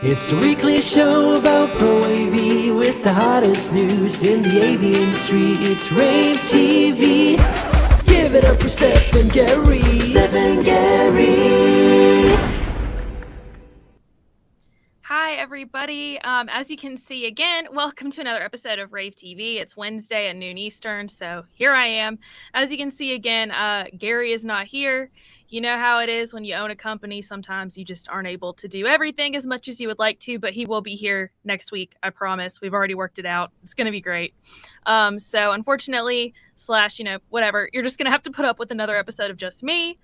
It's the weekly show about rAVe with the hottest news in the AV industry. It's rAVe TV. Give it up for Steph and Gary. Steph and Gary. Hi, everybody. As you can see again, welcome to another episode of rAVe TV. It's Wednesday at noon Eastern, so here I am. As you can see again, Gary is not here. You know how it is when you own a company. Sometimes you just aren't able to do everything as much as you would like to, but he will be here next week, I promise. We've already worked it out. It's going to be great. So unfortunately, whatever, you're just going to have to put up with another episode of just me.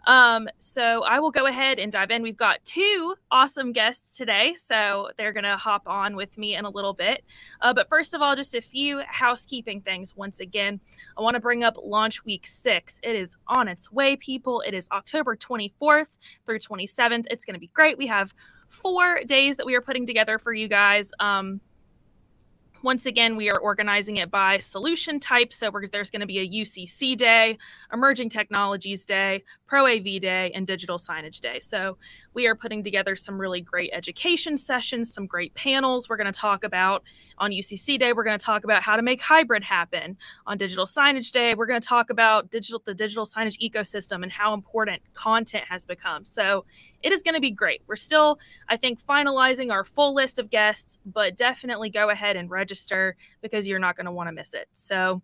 So I will go ahead and dive in. We've got two awesome guests today, so they're going to hop on with me in a little bit. But first of all, just a few housekeeping things. Once again, I want to bring up launch week 6. It is on its way, people. It is October 24th through 27th. It's going to be great. We have 4 days that we are putting together for you guys. Once again, we are organizing it by solution type. So there's going to be a UCC day, Emerging Technologies Day, rAVe Day, and Digital Signage Day. So we are putting together some really great education sessions, some great panels. We're going to talk about, on UCC Day, we're going to talk about how to make hybrid happen. On Digital Signage Day, we're going to talk about the digital signage ecosystem and how important content has become. So it is going to be great. We're still, I think, finalizing our full list of guests, but definitely go ahead and register because you're not going to want to miss it. So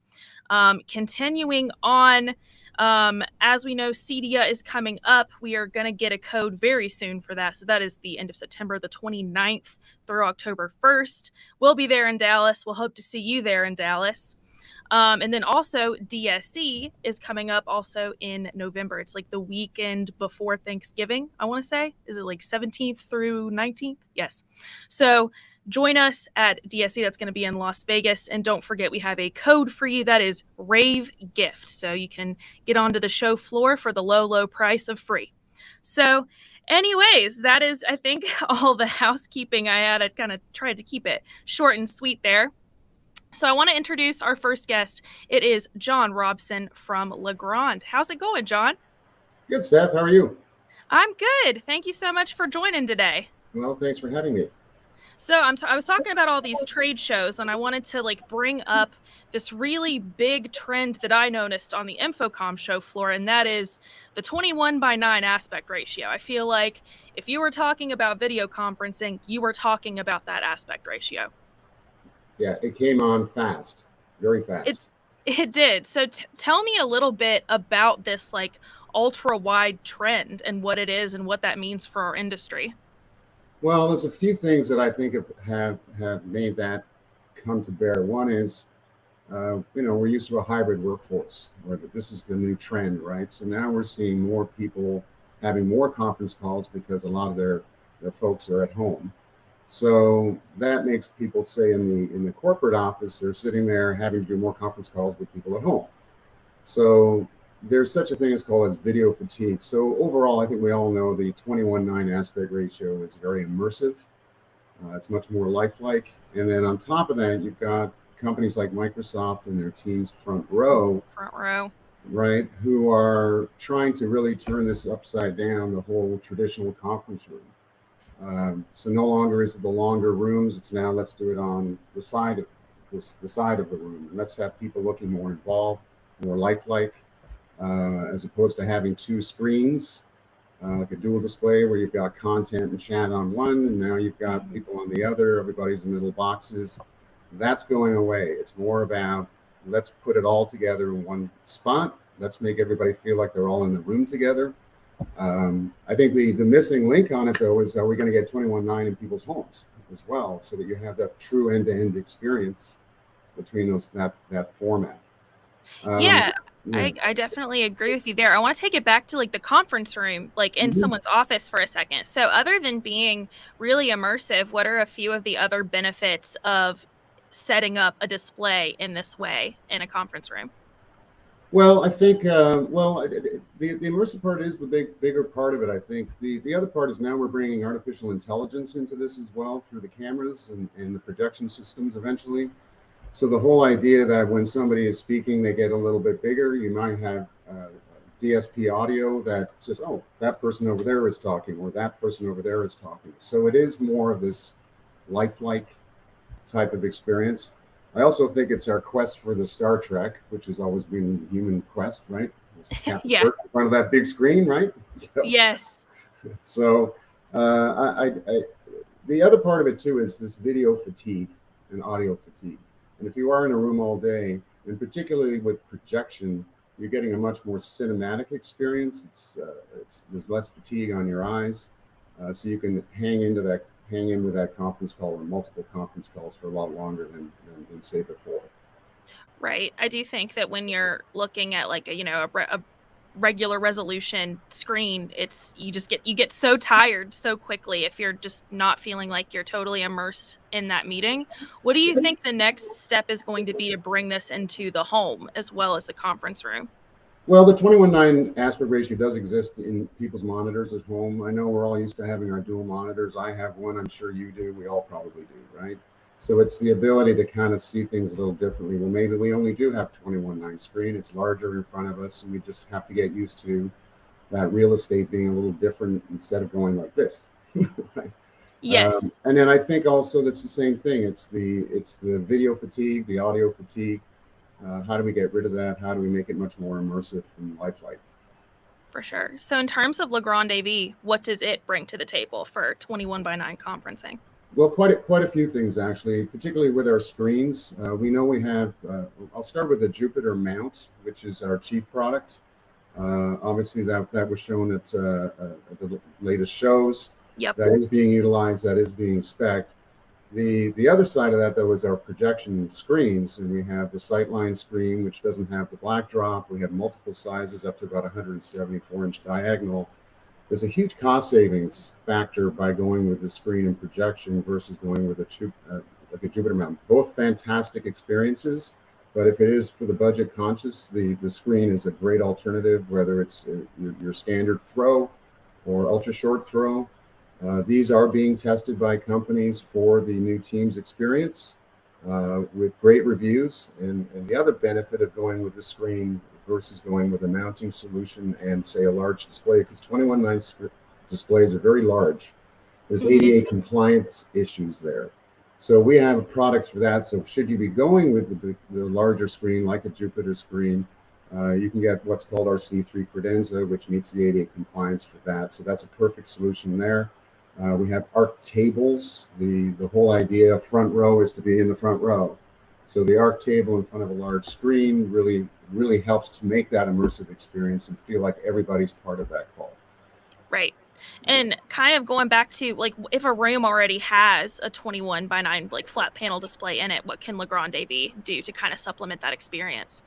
continuing on, as we know, CEDIA is coming up. We are going to get a code very soon for that. So that is the end of September, the 29th through October 1st. We'll be there in Dallas. We'll hope to see you there in Dallas. And then also DSE is coming up also in November. It's like the weekend before Thanksgiving, I want to say. Is it like 17th through 19th? Yes. So join us at DSE. That's going to be in Las Vegas. And don't forget, we have a code for you. That is rAVe Gift. So you can get onto the show floor for the low, low price of free. So anyways, that is, I think, all the housekeeping I had. I kind of tried to keep it short and sweet there. So I want to introduce our first guest. It is John Robson from Legrand. How's it going, John? Good, Steph. How are you? I'm good. Thank you so much for joining today. Well, thanks for having me. So I was talking about all these trade shows, and I wanted to bring up this really big trend that I noticed on the Infocom show floor, and that is the 21:9 aspect ratio. I feel like if you were talking about video conferencing, you were talking about that aspect ratio. Yeah, it came on fast, very fast. It did. So tell me a little bit about this ultra wide trend and what it is and what that means for our industry. Well, there's a few things that I think have made that come to bear. One is, we're used to a hybrid workforce, where this is the new trend, right? So now we're seeing more people having more conference calls because a lot of their folks are at home. So that makes people say in the corporate office, they're sitting there having to do more conference calls with people at home. So there's such a thing as called as video fatigue. So overall, I think we all know the 21:9 aspect ratio is very immersive. It's much more lifelike. And then on top of that, you've got companies like Microsoft and their Teams Front Row, right, who are trying to really turn this upside down, the whole traditional conference room. So no longer is it the longer rooms. It's now let's do it on the side of the side of the room, and let's have people looking more involved, more lifelike, as opposed to having two screens, like a dual display where you've got content and chat on one, and now you've got people on the other. Everybody's in little boxes. That's going away. It's more about let's put it all together in one spot. Let's make everybody feel like they're all in the room together. I think the missing link on it, though, is are we going to get 21:9 in people's homes as well, so that you have that true end-to-end experience between that format. Yeah. I definitely agree with you there. I want to take it back to the conference room, in someone's office for a second. So other than being really immersive, what are a few of the other benefits of setting up a display in this way in a conference room? Well, I think, the immersive part is the bigger part of it, I think. The other part is now we're bringing artificial intelligence into this as well through the cameras and the projection systems eventually. So the whole idea that when somebody is speaking, they get a little bit bigger, you might have DSP audio that says, oh, that person over there is talking, or that person over there is talking. So it is more of this lifelike type of experience. I also think it's our quest for the Star Trek, which has always been the human quest, right? Captain Yeah. Kirk in front of that big screen, right? Yes. So the other part of it too is this video fatigue and audio fatigue. And if you are in a room all day, and particularly with projection, you're getting a much more cinematic experience. There's less fatigue on your eyes, so you can hang in with that conference call or multiple conference calls for a lot longer than say before. Right. I do think that when you're looking at like a regular resolution screen, you get so tired so quickly if you're just not feeling like you're totally immersed in that meeting. What do you think the next step is going to be to bring this into the home as well as the conference room? Well, the 21:9 aspect ratio does exist in people's monitors at home. I know we're all used to having our dual monitors. I have one. I'm sure you do. We all probably do, right? So it's the ability to kind of see things a little differently. Well, maybe we only do have 21:9 screen. It's larger in front of us, and we just have to get used to that real estate being a little different instead of going like this. Right? Yes. And then I think also that's the same thing. It's the video fatigue, the audio fatigue. How do we get rid of that? How do we make it much more immersive and lifelike? For sure. So in terms of Legrand AV, what does it bring to the table for 21:9 conferencing? Well, quite a few things actually, particularly with our screens. We know we have. I'll start with the Jupiter mount, which is our chief product. Obviously, that was shown at the latest shows. Yep. That is being utilized. That is being spec'd. The other side of that, though, is our projection screens, and we have the Sightline screen, which doesn't have the black drop. We have multiple sizes up to about 174-inch diagonal. There's a huge cost savings factor by going with the screen and projection versus going with like a Jupiter mount. Both fantastic experiences, but if it is for the budget conscious, the screen is a great alternative, whether it's your standard throw or ultra short throw. These are being tested by companies for the new Teams experience with great reviews. And the other benefit of going with the screen versus going with a mounting solution and say a large display, because 21:9 displays are very large. There's ADA compliance issues there. So we have products for that. So should you be going with the larger screen, like a Jupiter screen, you can get what's called our C3 credenza, which meets the ADA compliance for that. So that's a perfect solution there. We have ARC tables. The whole idea of front row is to be in the front row. So the ARC table in front of a large screen really helps to make that immersive experience and feel like everybody's part of that call. Right. And kind of going back to like if a room already has a 21:9 like flat panel display in it, what can Legrand AV do to kind of supplement that experience?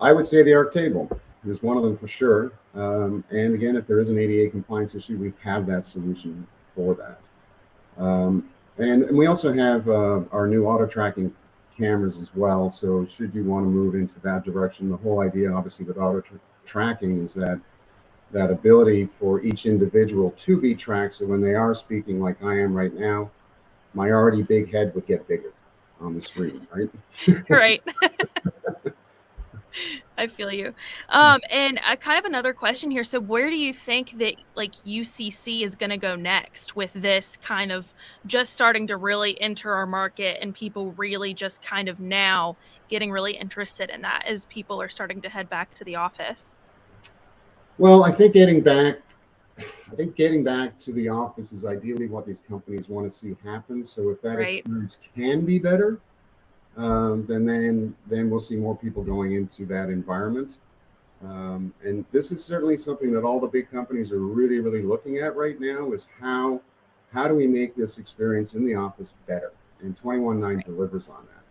I would say the ARC table is one of them for sure. And again, if there is an ADA compliance issue, we have that solution for that. And we also have our new auto tracking cameras as well. So should you want to move into that direction, the whole idea obviously with auto tracking is that ability for each individual to be tracked. So when they are speaking like I am right now, my already big head would get bigger on the screen, right? Right. I feel you. And kind of another question here. So where do you think that like UCC is going to go next with this kind of just starting to really enter our market and people really just kind of now getting really interested in that as people are starting to head back to the office? Well, I think getting back to the office is ideally what these companies want to see happen. So if that experience can be better, then we'll see more people going into that environment. And this is certainly something that all the big companies are really, really looking at right now is how do we make this experience in the office better? And 21:9 delivers on that.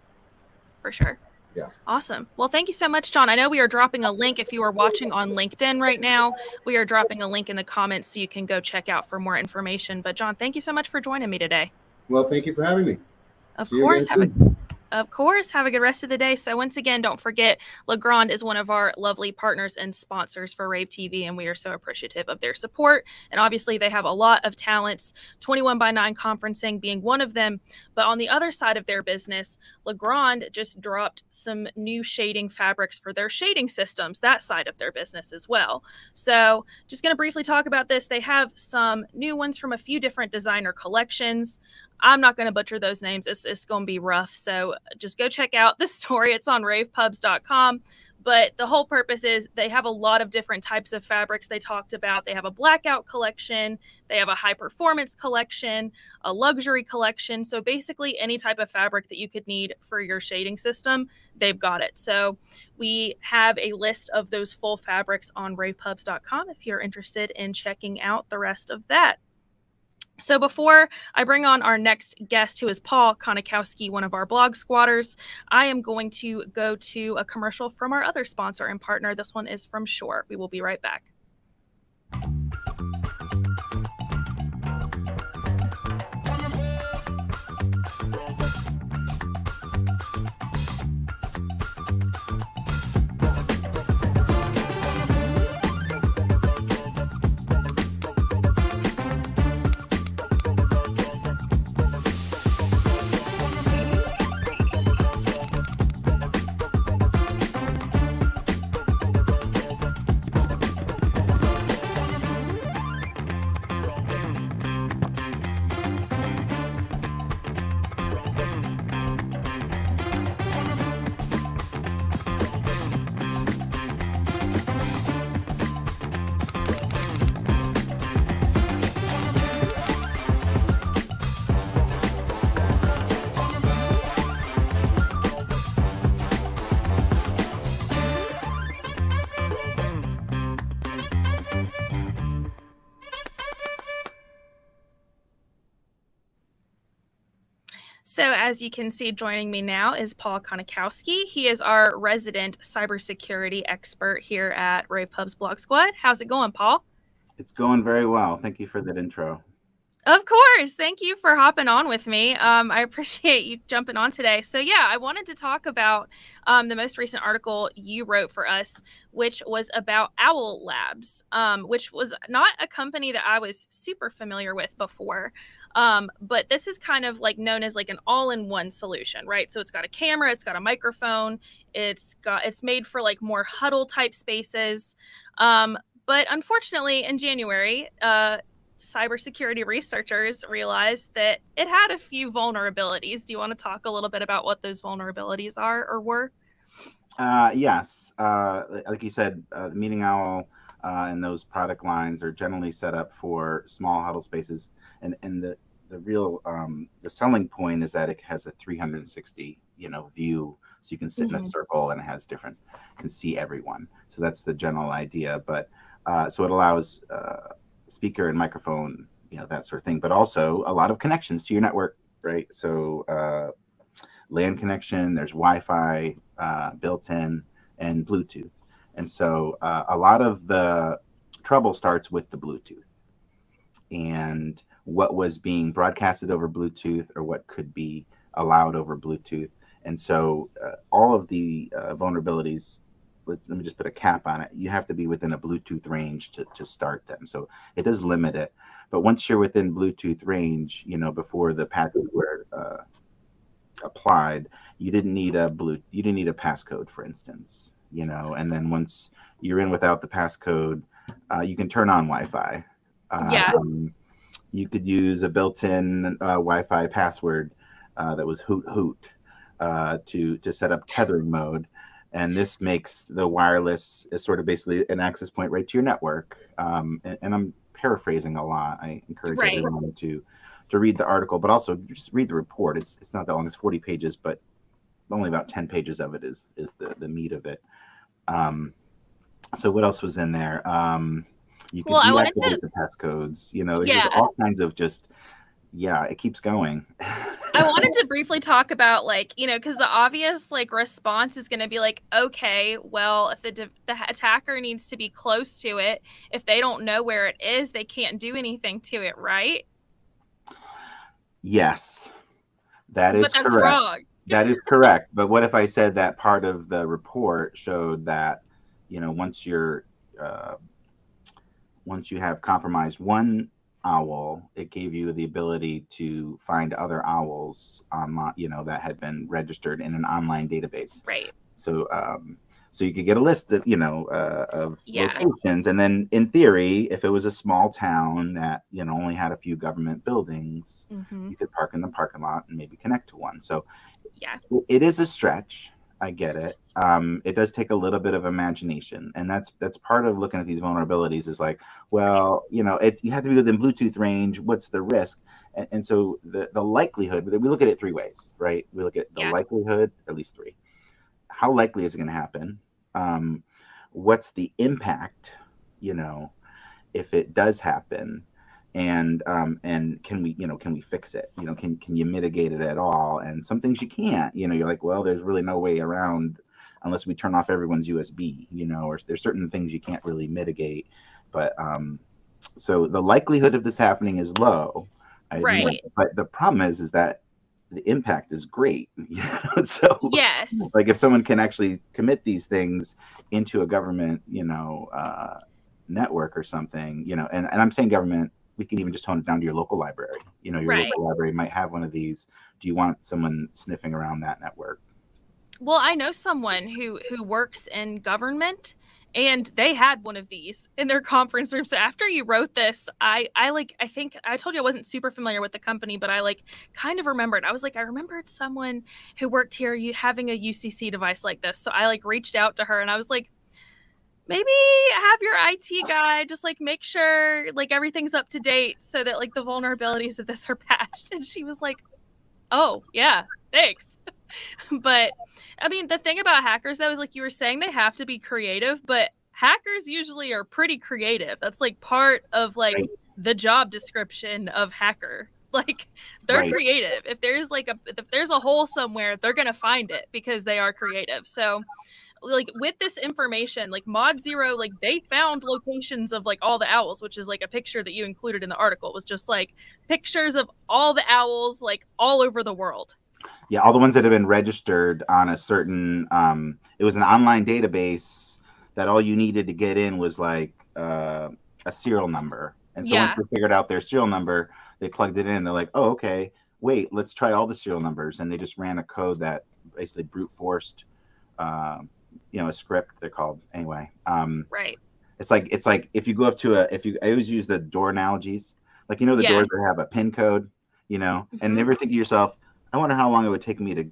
For sure. Yeah. Awesome. Well, thank you so much, John. I know we are dropping a link if you are watching on LinkedIn right now. We are dropping a link in the comments so you can go check out for more information. But John, thank you so much for joining me today. Well, thank you for having me. Of course. Of course. Have a good rest of the day. So once again, don't forget, Legrand is one of our lovely partners and sponsors for rAVe TV, and we are so appreciative of their support. And obviously, they have a lot of talents, 21x9 conferencing being one of them. But on the other side of their business, Legrand just dropped some new shading fabrics for their shading systems, that side of their business as well. So just going to briefly talk about this. They have some new ones from a few different designer collections. I'm not going to butcher those names. It's going to be rough. So just go check out the story. It's on ravepubs.com. But the whole purpose is they have a lot of different types of fabrics they talked about. They have a blackout collection. They have a high performance collection, a luxury collection. So basically any type of fabric that you could need for your shading system, they've got it. So we have a list of those full fabrics on ravepubs.com if you're interested in checking out the rest of that. So before I bring on our next guest, who is Paul Konikowski, one of our blog squatters, I am going to go to a commercial from our other sponsor and partner. This one is from Shure. We will be right back. So as you can see, joining me now is Paul Konikowski. He is our resident cybersecurity expert here at rAVe Pubs Blog Squad. How's it going, Paul? It's going very well. Thank you for that intro. Of course. Thank you for hopping on with me. I appreciate you jumping on today. So yeah, I wanted to talk about the most recent article you wrote for us, which was about Owl Labs, which was not a company that I was super familiar with before. But this is kind of like known as like an all-in-one solution, right? So it's got a camera, it's got a microphone, it's made for like more huddle type spaces. But unfortunately in January, cybersecurity researchers realized that it had a few vulnerabilities. Do you want to talk a little bit about what those vulnerabilities are or were? Yes. Like you said, the Meeting Owl and those product lines are generally set up for small huddle spaces. And the real the selling point is that it has a 360 view, so you can sit in a circle and it has can see everyone. So that's the general idea. But so it allows speaker and microphone, that sort of thing, but also a lot of connections to your network, right? So LAN connection, there's Wi-Fi built in, and Bluetooth. And so a lot of the trouble starts with the Bluetooth and what was being broadcasted over Bluetooth or what could be allowed over Bluetooth. And so all of the vulnerabilities, let me just put a cap on it. You have to be within a Bluetooth range to start them. So it does limit it. But once you're within Bluetooth range, before the patches were applied, you didn't need a passcode, for instance, and then once you're in without the passcode, you can turn on Wi-Fi. You could use a built-in Wi-Fi password that was hoot hoot to set up tethering mode. And this makes the wireless is sort of basically an access point right to your network. And I'm paraphrasing a lot. I encourage everyone to read the article, but also just read the report. It's not that long. It's 40 pages, but only about 10 pages of it is the meat of it. So what else was in there? You can deactivate the passcodes. There's all kinds of it keeps going. I wanted to briefly talk about because the obvious response is going to be okay, well, if the attacker needs to be close to it, if they don't know where it is, they can't do anything to it, right? Yes, that is correct. But that's wrong. That is correct. But what if I said that part of the report showed that, uh, once you have compromised one owl, it gave you the ability to find other owls online, that had been registered in an online database. Right. So, so you could get a list of, of Yeah. locations, and then in theory, if it was a small town that only had a few government buildings, you could park in the parking lot and maybe connect to one. So, yeah, it is a stretch. I get it. It does take a little bit of imagination, and that's part of looking at these vulnerabilities. Is like, well, you have to be within Bluetooth range. What's the risk? And so the likelihood. We look at it three ways, right? We look at the likelihood, at least three. How likely is it going to happen? What's the impact? If it does happen, and can we fix it? Can you mitigate it at all? And some things you can't. You're like, well, there's really no way around unless we turn off everyone's USB. Or there's certain things you can't really mitigate. But so the likelihood of this happening is low. Right. But the problem is that the impact is great. So yes, like if someone can actually commit these things into a government, network or something, and I'm saying government, we can even just tone it down to your local library. Your local library might have one of these. Do you want someone sniffing around that network? Well, I know someone who works in government, and they had one of these in their conference room. So after you wrote this, I think I told you I wasn't super familiar with the company, but I kind of remembered. I was like, I remembered someone who worked here having a UCC device like this. So I reached out to her, and I was like, maybe have your IT guy just make sure everything's up to date so that the vulnerabilities of this are patched. And she was like, oh yeah, thanks. But I mean, the thing about hackers though is you were saying, they have to be creative, but hackers usually are pretty creative. That's part of the job description of hacker. They're creative. If there's if there's a hole somewhere, they're gonna find it because they are creative. So with this information, Mod Zero, they found locations of all the owls, which is a picture that you included in the article. It was just pictures of all the owls all over the world. Yeah, all the ones that have been registered on a certain it was an online database that all you needed to get in was a serial number. And so once they figured out their serial number, they plugged it in. They're like, oh, okay, wait, let's try all the serial numbers. And they just ran a code that basically brute forced a script, they're called anyway. Right. It's like if you go up to I always use the door analogies, the doors that have a pin code, and never think to yourself, I wonder how long it would take me to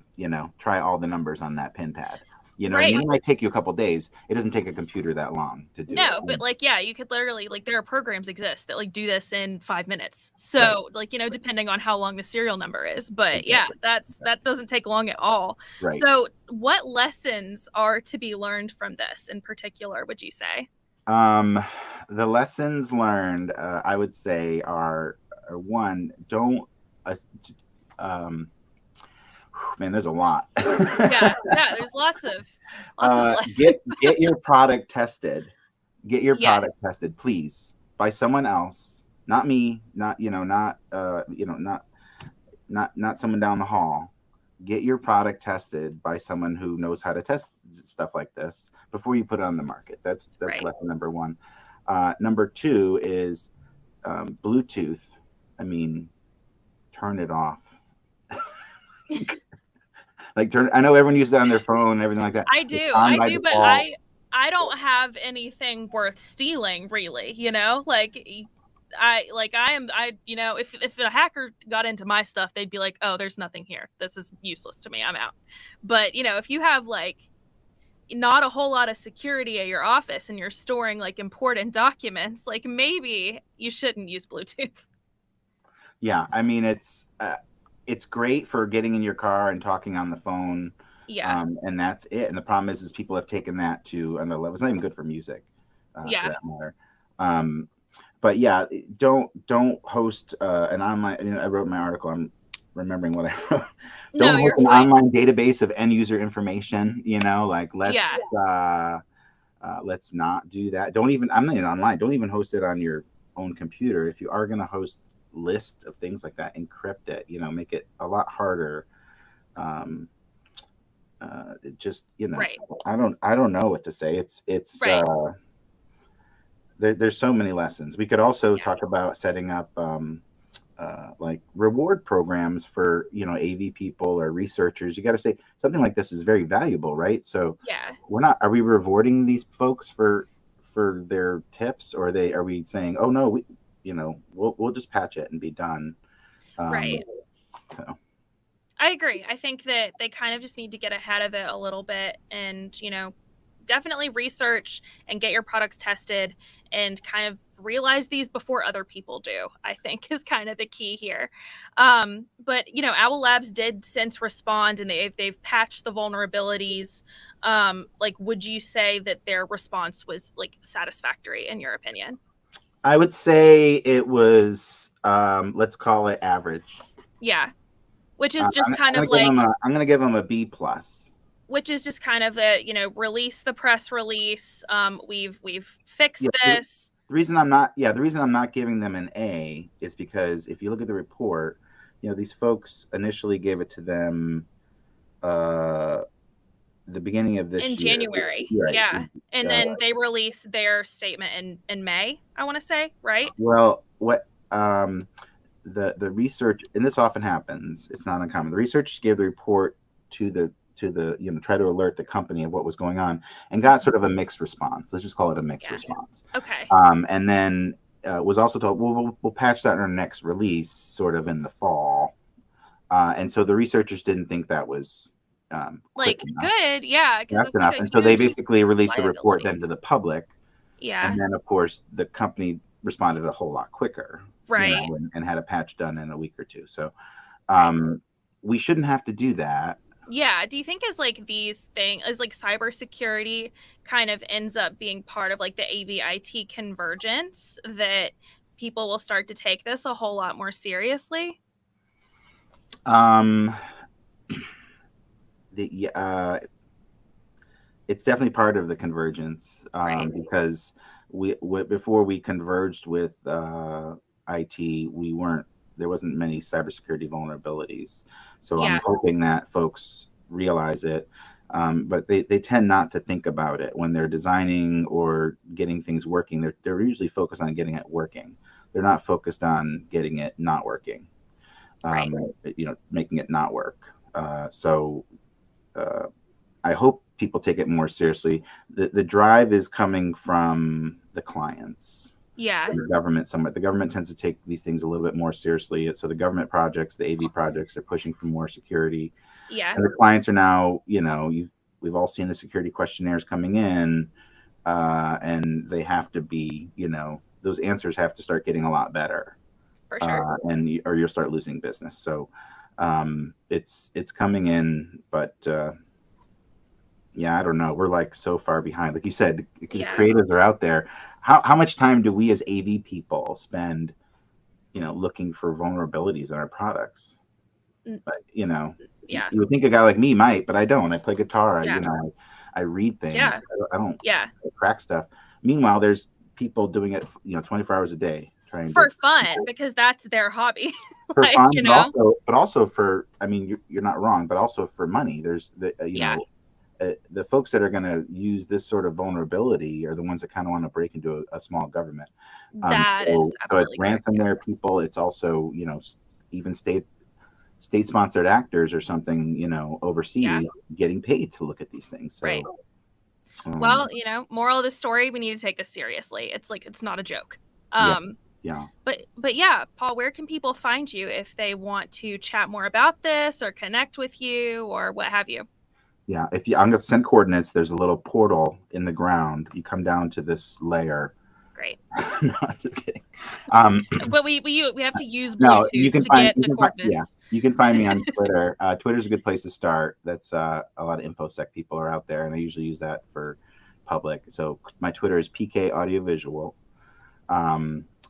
try all the numbers on that pin pad. It might take you a couple days. It doesn't take a computer that long to do. No, but you could literally there are programs exist that do this in 5 minutes. So depending on how long the serial number is, but that doesn't take long at all. Right. So what lessons are to be learned from this in particular, would you say? The lessons learned, I would say, are one, don't man, there's a lot. yeah, there's lots of lessons. Get your product tested. Get your product tested, please, by someone else, not me, not someone down the hall. Get your product tested by someone who knows how to test stuff like this before you put it on the market. That's lesson number one. Number two is Bluetooth. I mean, turn it off. I know everyone uses it on their phone and everything like that. I do, but I don't have anything worth stealing, really. If a hacker got into my stuff, they'd be like, oh, there's nothing here. This is useless to me. I'm out. But if you have not a whole lot of security at your office and you're storing important documents, maybe you shouldn't use Bluetooth. Yeah, I mean, it's great for getting in your car and talking on the phone. Yeah. And that's it. And the problem is people have taken that to another level. It's not even good for music. For that matter. But yeah, don't host an online. I wrote my article. I'm remembering what I wrote. Don't host an online database of end user information. Let's not do that. I'm not even online. Don't even host it on your own computer. If you are going to host list of things like that, encrypt it, make it a lot harder it just, you know, Right. I don't know what to say. It's Right. there's so many lessons. We could also Yeah. talk about setting up like reward programs for, you know, AV people or researchers. You got to say something like this is very valuable, right? So Yeah. are we rewarding these folks for their tips, or are we saying, oh no, we, you know, we'll just patch it and be done. Right. So I agree. I think that they kind of just need to get ahead of it a little bit and, you know, definitely research and get your products tested and kind of realize these before other people do, I think is kind of the key here. But, you know, Owl Labs did since respond and they've patched the vulnerabilities. Like, would you say that their response was like satisfactory in your opinion? I would say it was, let's call it average. Yeah. Which is just kind of I'm like, going to give them a B plus. which is just kind of a, you know, release the press release. We've fixed this. The reason I'm not giving them an A is because if you look at the report, you know, these folks initially gave it to them the beginning of this in year. January. Right. Yeah. And then they released their statement in May, I want to say, right? Well, what the research, and this often happens, it's not uncommon. The researchers gave the report to the you know, try to alert the company of what was going on, and got sort of a mixed response. Let's just call it a mixed response. Okay. And then was also told, we'll patch that in our next release, sort of in the fall. And so the researchers didn't think that was like good, yeah. That's enough. And so they basically released the report then to the public. Yeah. And then, of course, the company responded a whole lot quicker. Right. You know, and had a patch done in a week or two. So we shouldn't have to do that. Yeah. Do you think as like these things, as like cybersecurity kind of ends up being part of like the AV-IT convergence, that people will start to take this a whole lot more seriously? It's definitely part of the convergence, because before we converged with IT, there wasn't many cybersecurity vulnerabilities. So I'm hoping that folks realize it, but they tend not to think about it when they're designing or getting things working. They're usually focused on getting it working. They're not focused on getting it not working. You know, making it not work. So I hope people take it more seriously. The drive is coming from the clients. Yeah. The government somewhat. The government tends to take these things a little bit more seriously. So the government projects, the AV projects, are pushing for more security. Yeah. And the clients are now, you know, we've all seen the security questionnaires coming in, and they have to be, you know, those answers have to start getting a lot better. For sure. Or you'll start losing business. So it's coming in, but yeah, I don't know. We're like so far behind. Like you said, the creatives are out there. How much time do we as AV people spend, you know, looking for vulnerabilities in our products? But, you know, you would think a guy like me might, but I don't. I play guitar. You know, I read things. I don't crack stuff. Meanwhile, there's people doing it, you know, 24 hours a day. For fun, because that's their hobby. For like, fun, you know? but also for, I mean, you're not wrong, but also for money. There's the, you know, the folks that are going to use this sort of vulnerability are the ones that kind of want to break into a small government. That is absolutely it's ransomware people. It's also, you know, even state-sponsored actors or something, you know, overseas getting paid to look at these things. So, right. Well, you know, moral of the story, we need to take this seriously. It's like, it's not a joke. But yeah, Paul, where can people find you if they want to chat more about this or connect with you or what have you? Yeah, I'm going to send coordinates. There's a little portal in the ground. You come down to this layer. Great. No, I'm just kidding. But we have to use Bluetooth get the coordinates. You can find me on Twitter. Twitter's a good place to start. That's a lot of InfoSec people are out there, and I usually use that for public. So my Twitter is PK Audiovisual.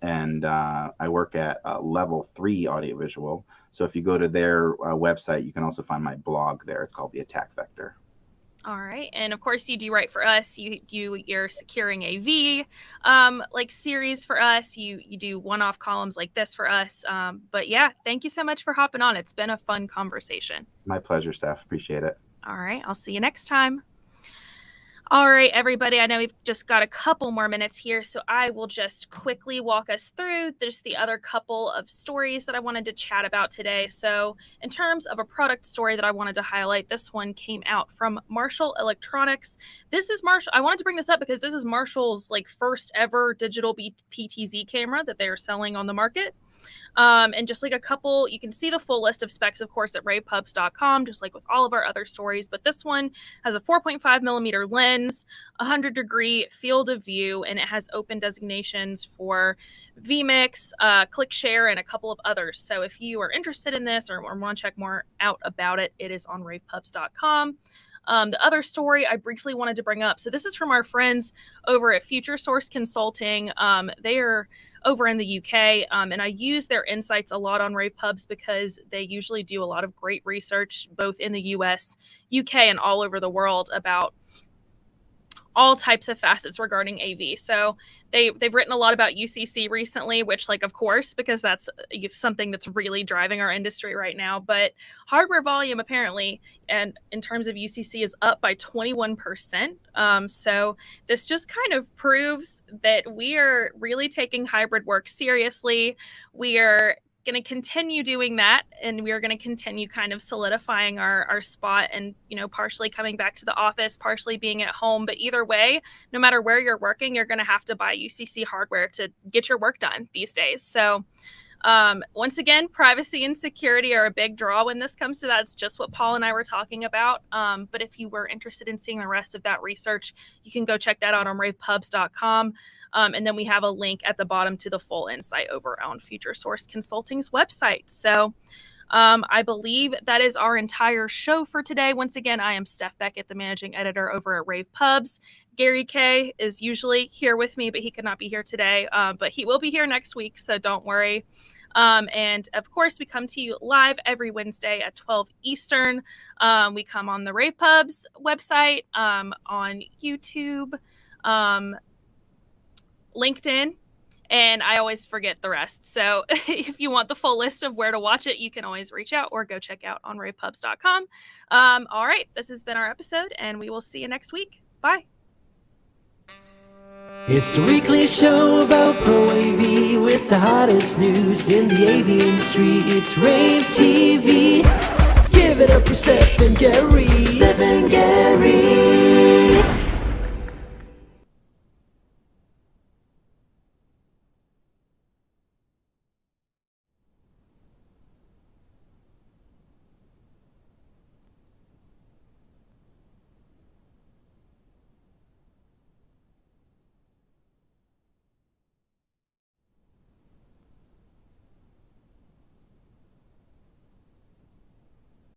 And I work at Level 3 Audiovisual. So if you go to their website, you can also find my blog there. It's called The Attack Vector. All right. And of course, you do write for us. You do your Securing AV like series for us. You do one-off columns like this for us. But yeah, thank you so much for hopping on. It's been a fun conversation. My pleasure, Steph. Appreciate it. All right, I'll see you next time. All right, everybody, I know we've just got a couple more minutes here, so I will just quickly walk us through just the other couple of stories that I wanted to chat about today. So in terms of a product story that I wanted to highlight, this one came out from Marshall Electronics. This is Marshall. I wanted to bring this up because this is Marshall's first ever digital PTZ camera that they are selling on the market. And just a couple, you can see the full list of specs, of course, at ravepubs.com, just like with all of our other stories. But this one has a 4.5 millimeter lens, 100-degree field of view, and it has open designations for vMix, ClickShare, and a couple of others. So if you are interested in this or want to check more out about it, it is on ravepubs.com. The other story I briefly wanted to bring up. So this is from our friends over at Future Source Consulting. They are over in the UK, and I use their insights a lot on rAVe because they usually do a lot of great research, both in the US, UK, and all over the world about all types of facets regarding AV. So they've written a lot about UCC recently, which of course, because that's something that's really driving our industry right now. But hardware volume apparently, and in terms of UCC, is up by 21%. So this just kind of proves that we are really taking hybrid work seriously. We are going to continue doing that, and we are going to continue kind of solidifying our spot and partially coming back to the office, partially being at home. But either way, no matter where you're working, you're going to have to buy UCC hardware to get your work done these days. So once again, privacy and security are a big draw when this comes to that. It's just what Paul and I were talking about. But if you were interested in seeing the rest of that research, you can go check that out on ravepubs.com. And then we have a link at the bottom to the full insight over on Future Source Consulting's website. So I believe that is our entire show for today. Once again, I am Steph Beckett, the managing editor over at rAVe Pubs. Gary K is usually here with me, but he could not be here today. But he will be here next week, so don't worry. And of course, we come to you live every Wednesday at 12 Eastern. We come on the rAVe Pubs website, on YouTube, LinkedIn, and I always forget the rest. So if you want the full list of where to watch it, you can always reach out or go check out on ravepubs.com. All right, this has been our episode, and we will see you next week. Bye. It's the weekly show about Pro AV with the hottest news in the AV industry. It's rAVe TV. Give it up for Steph and Gary. Steph and Gary.